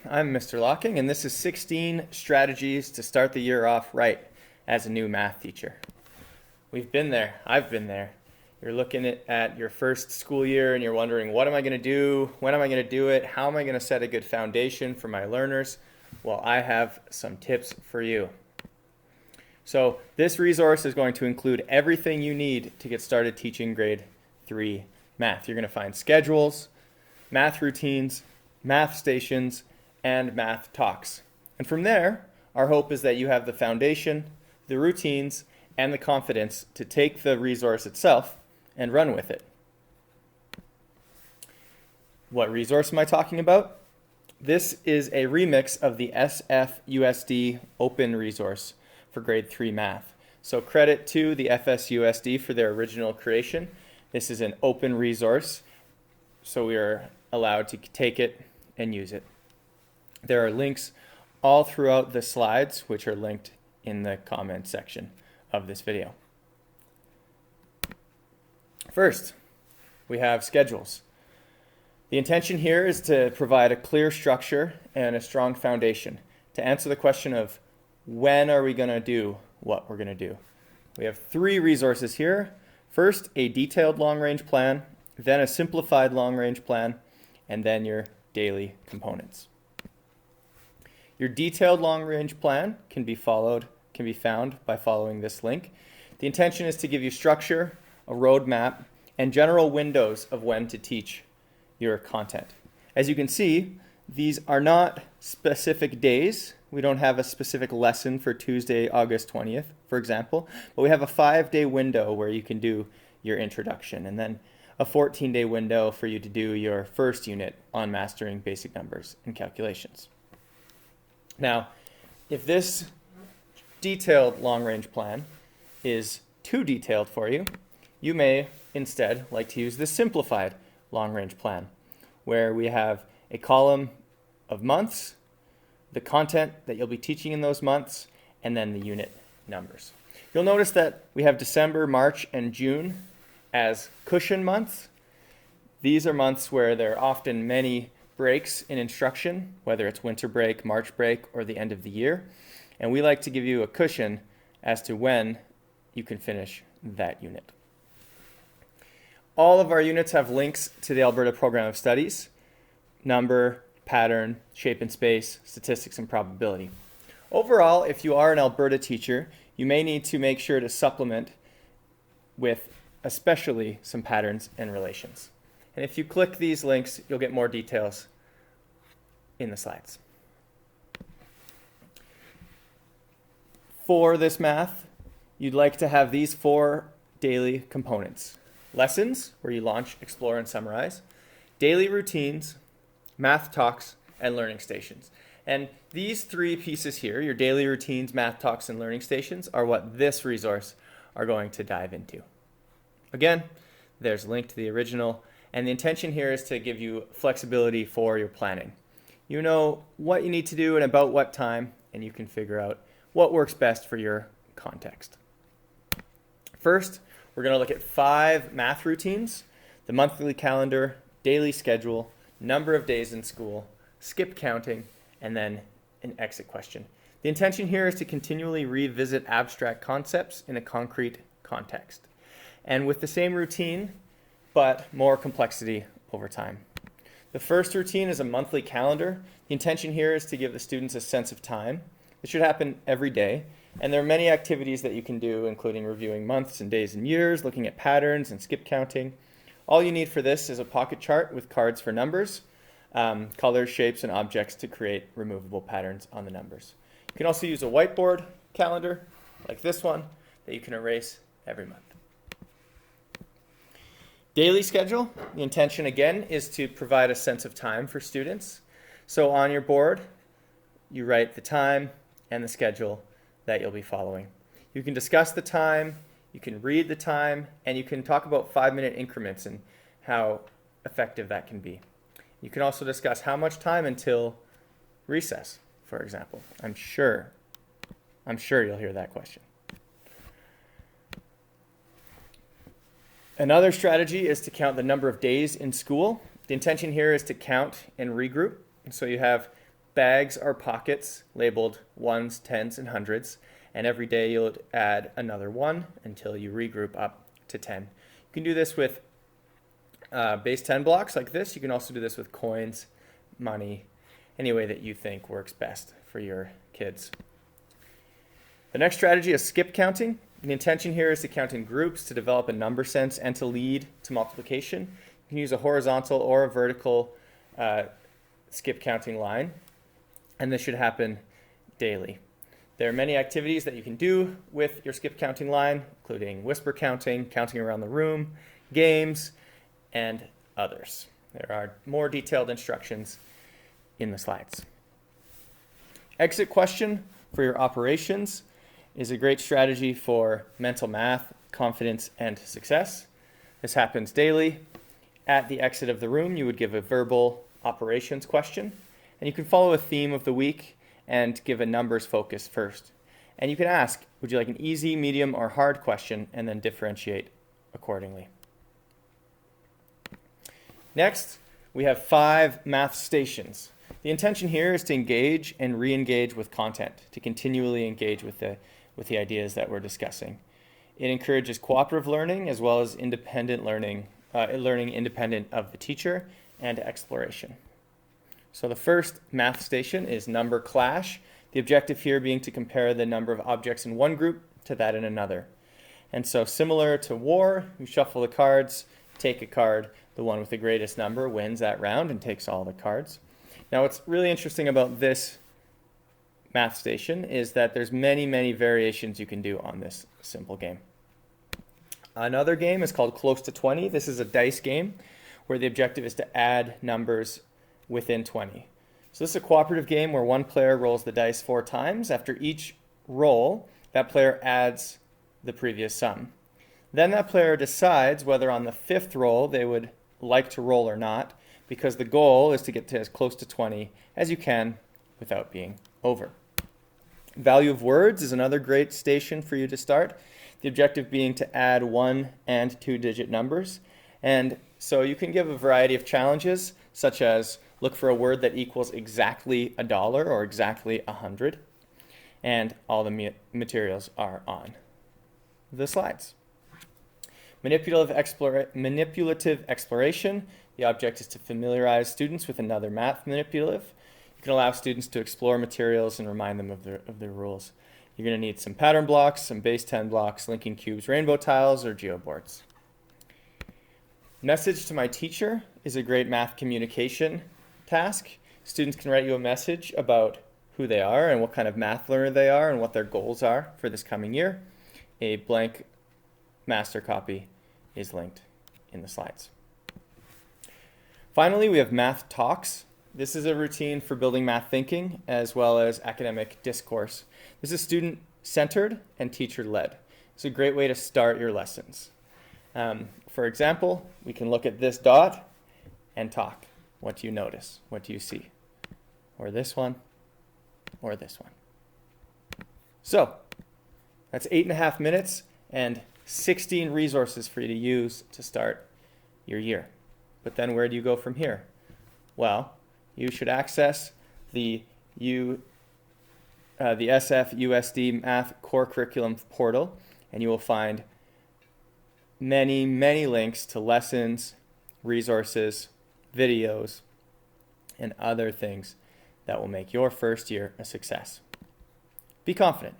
I'm Mr. Locking, and this is 16 strategies to start the year off right as a new math teacher. We've been there. I've been there. You're looking at your first school year and you're wondering, what am I going to do? When am I going to do it? How am I going to set a good foundation for my learners? Well, I have some tips for you. So this resource is going to include everything you need to get started teaching grade 3 math. You're going to find schedules, math routines, math stations, and math talks. And from there, our hope is that you have the foundation, the routines, and the confidence to take the resource itself and run with it. What resource am I talking about? This is a remix of the SFUSD open resource for grade 3 math. So credit to the FSUSD for their original creation. This is an open resource, so we are allowed to take it and use it. There are links all throughout the slides, which are linked in the comment section of this video. First, we have schedules. The intention here is to provide a clear structure and a strong foundation to answer the question of when are we going to do what we're going to do. We have 3 resources here. First, a detailed long-range plan, then a simplified long-range plan, and then your daily components. Your detailed long-range plan can be found by following this link. The intention is to give you structure, a roadmap, and general windows of when to teach your content. As you can see, these are not specific days. We don't have a specific lesson for Tuesday, August 20th, for example, but we have a 5-day window where you can do your introduction, and then a 14-day window for you to do your first unit on mastering basic numbers and calculations. Now, if this detailed long-range plan is too detailed for you, you may instead like to use the simplified long-range plan, where we have a column of months, the content that you'll be teaching in those months, and then the unit numbers. You'll notice that we have December, March, and June as cushion months. These are months where there are often many breaks in instruction, whether it's winter break, March break, or the end of the year. And we like to give you a cushion as to when you can finish that unit. All of our units have links to the Alberta Program of Studies: number, pattern, shape and space, statistics, and probability. Overall, if you are an Alberta teacher, you may need to make sure to supplement with especially some patterns and relations. And if you click these links, you'll get more details in the slides. For this math, you'd like to have these 4 daily components: lessons, where you launch, explore, and summarize; daily routines; math talks; and learning stations. And these 3 pieces here, your daily routines, math talks, and learning stations, are what this resource are going to dive into. Again, there's a link to the original, and the intention here is to give you flexibility for your planning. You know what you need to do and about what time, and you can figure out what works best for your context. First, we're going to look at 5 math routines: the monthly calendar, daily schedule, number of days in school, skip counting, and then an exit question. The intention here is to continually revisit abstract concepts in a concrete context, and with the same routine, but more complexity over time. The first routine is a monthly calendar. The intention here is to give the students a sense of time. It should happen every day, and there are many activities that you can do, including reviewing months and days and years, looking at patterns, and skip counting. All you need for this is a pocket chart with cards for numbers, colors, shapes, and objects to create removable patterns on the numbers. You can also use a whiteboard calendar, like this one, that you can erase every month. Daily schedule, the intention again is to provide a sense of time for students. So on your board, you write the time and the schedule that you'll be following. You can discuss the time, you can read the time, and you can talk about 5-minute increments and how effective that can be. You can also discuss how much time until recess, for example. I'm sure you'll hear that question. Another strategy is to count the number of days in school. The intention here is to count and regroup. So you have bags are pockets labeled ones, tens, and hundreds, and every day you'll add another one until you regroup up to 10. You can do this with base 10 blocks like this. You can also do this with coins, money, any way that you think works best for your kids. The next strategy is skip counting. The intention here is to count in groups to develop a number sense and to lead to multiplication. You can use a horizontal or a vertical skip counting line, and this should happen daily. There are many activities that you can do with your skip counting line, including whisper counting, counting around the room, games, and others. There are more detailed instructions in the slides. Exit question for your operations is a great strategy for mental math, confidence, and success. This happens daily. At the exit of the room, you would give a verbal operations question, and you can follow a theme of the week and give a numbers focus first. And you can ask, would you like an easy, medium, or hard question, and then differentiate accordingly. Next, we have 5 math stations. The intention here is to engage and re-engage with content, to continually engage with the ideas that we're discussing. It encourages cooperative learning as well as independent learning independent of the teacher, and exploration. So the first math station is number clash, the objective here being to compare the number of objects in one group to that in another. And so similar to war, you shuffle the cards, take a card, the one with the greatest number wins that round and takes all the cards. Now what's really interesting about this math station is that there's many variations you can do on this simple game. Another game is called Close to 20. This is a dice game where the objective is to add numbers within 20. So this is a cooperative game where one player rolls the dice 4 times. After each roll, that player adds the previous sum. Then that player decides whether on the 5th roll they would like to roll or not, because the goal is to get to as close to 20 as you can without being over. Value of words is another great station for you to start. The objective being to add 1 and 2-digit numbers. And so you can give a variety of challenges, such as look for a word that equals exactly $1 or exactly 100. And all the materials are on the slides. Manipulative exploration. The object is to familiarize students with another math manipulative. You can allow students to explore materials and remind them of their rules. You're going to need some pattern blocks, some base 10 blocks, linking cubes, rainbow tiles, or geoboards. Message to my teacher is a great math communication task. Students can write you a message about who they are and what kind of math learner they are and what their goals are for this coming year. A blank master copy is linked in the slides. Finally, we have math talks. This is a routine for building math thinking as well as academic discourse. This is student-centered and teacher-led. It's a great way to start your lessons. For example, we can look at this dot and talk. What do you notice? What do you see? Or this one, or this one. So, that's 8.5 minutes and 16 resources for you to use to start your year. But then where do you go from here? Well, you should access the SFUSD Math Core Curriculum portal, and you will find many links to lessons, resources, videos, and other things that will make your first year a success. Be confident.